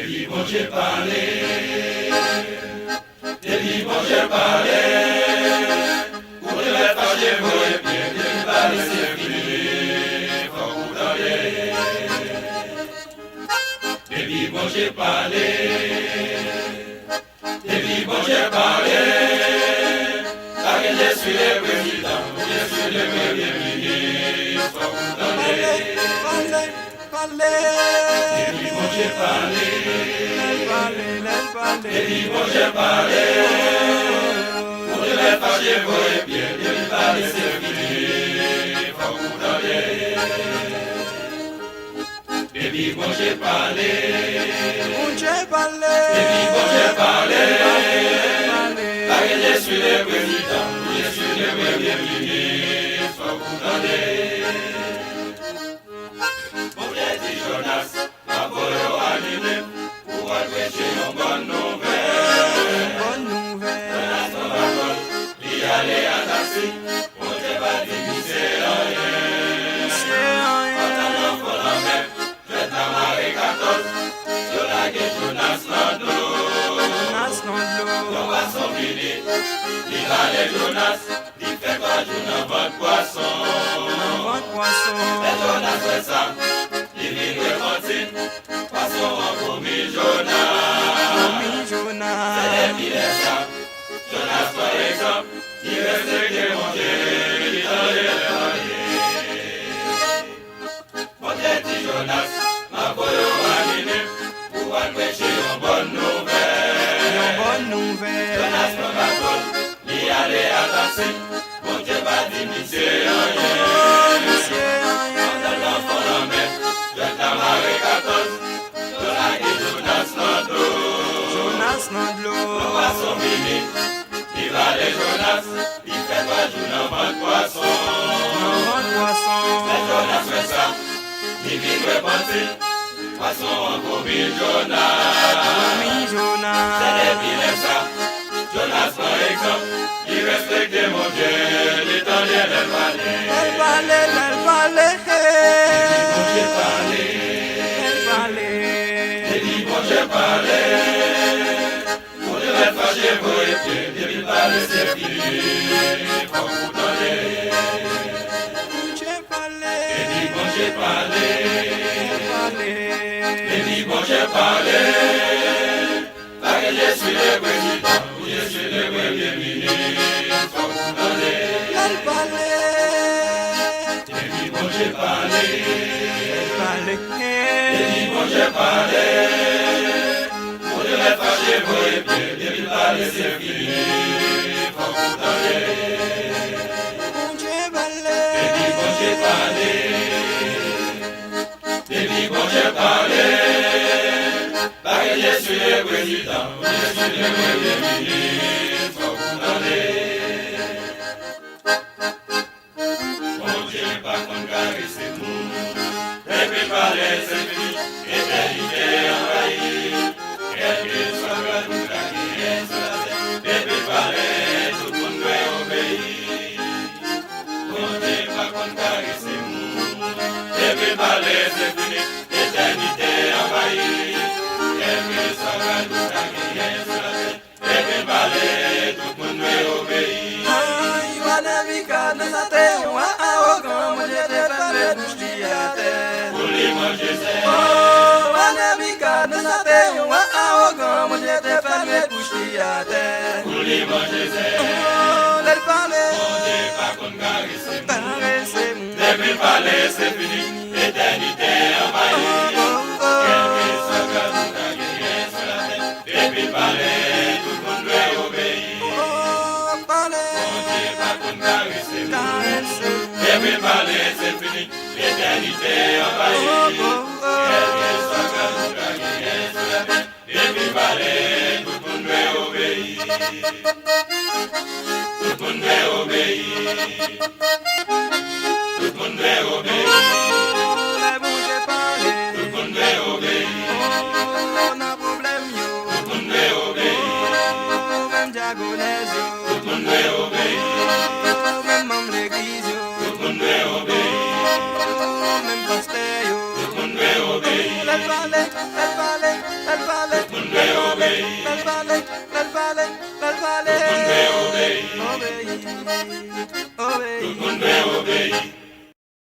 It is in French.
Depuis bon Dieu parlé, depuis bon Dieu parlé, pour les fâcher, vous et bien, depuis parler, c'est fini, faut vous donner. Depuis bon Dieu parlé, depuis bon Dieu parlé, car je suis le président, je suis le premier ministre, faut vous donner. Depuis bon Dieu parlé, depuis bon Dieu parlé, pour les fâcher, vous et bien, depuis parler, c'est fini, faut vous donner. Depuis bon Dieu parlé, depuis bon Dieu parlé, car je suis le président, je suis le premier ministre, faut vous donner. Jonas, ma boyo animé, pour prêcher une bonne nouvelle. Jonas, mon bâton, il y a les attaques, on ne va diviser rien. Pendant l'enfant la mer, je t'ai marré 14, je lague Jonas dans l'eau. Ton poisson fini, il va les Jonas, il fait pas Jonas votre poisson. Et Jonas fait ça. Passons en commis Jonas. C'est des pires ça. Jonas par exemple, il reste que mon Dieu, il t'en est marié. Mon Dieu dit Jonas, ma boyo animé, pour prêcher une bonne nouvelle. Jonas par bateau, il allait attaquer, mon Dieu va diminuer rien. Pendant l'enfant la mer, je t'ai marré 14, je lague Jonas dans l'eau. Le poisson fini, il va les Jonas, il fait pas jouer dans votre poisson. Mais Jonas fait ça, il vit repentir, poisson en commis Jonas. C'est des vilains ça, Jonas par exemple, il respecte mon Dieu, l'étendard elle parlait. Pour les fâcher, vous et bien, depuis parler, c'est fini, faut vous donner. Depuis bon Dieu parlé, depuis bon Dieu parlé, parce que je suis le président, je suis le premier ministre, faut vous donner. Depuis bon Dieu parlé, depuis bon Dieu parlé, pour les fâcher, vous et bien, depuis parler, c'est fini, faut vous donner. Depuis bon Dieu parlé, depuis bon Dieu parlé, parce que je suis le président, je suis le premier ministre, faut vous donner. Mon Dieu, pas qu'on caresse nous, depuis parler, c'est fini, éternité envahie. Quelque soit le nous qui est sur la terre, depuis parler, tout le monde doit obéir. Mon Dieu, pas qu'on caresse nous, depuis parler, c'est fini, éternité envahie. Quelque soit le nous qui est sur la terre, depuis parler, tout le monde doit obéir. Pour les manger, c'est pour les manger, c'est on n'est pas qu'on caresse. Depuis parler, c'est fini, éternité envahie. Quelque soit que nous qui est sur la terre, depuis parler, tout le monde doit obéir. On n'est pas qu'on caresse. Depuis parler, c'est fini, l'éternité envahie. Quelque soit que nous qui est sur la terre, depuis parler, tout le monde doit obéir. Tout le monde doit obéir. Tout le monde doit obéir. Tout le monde doit obéir. Tout le monde doit obéir. Tout le monde doit obéir.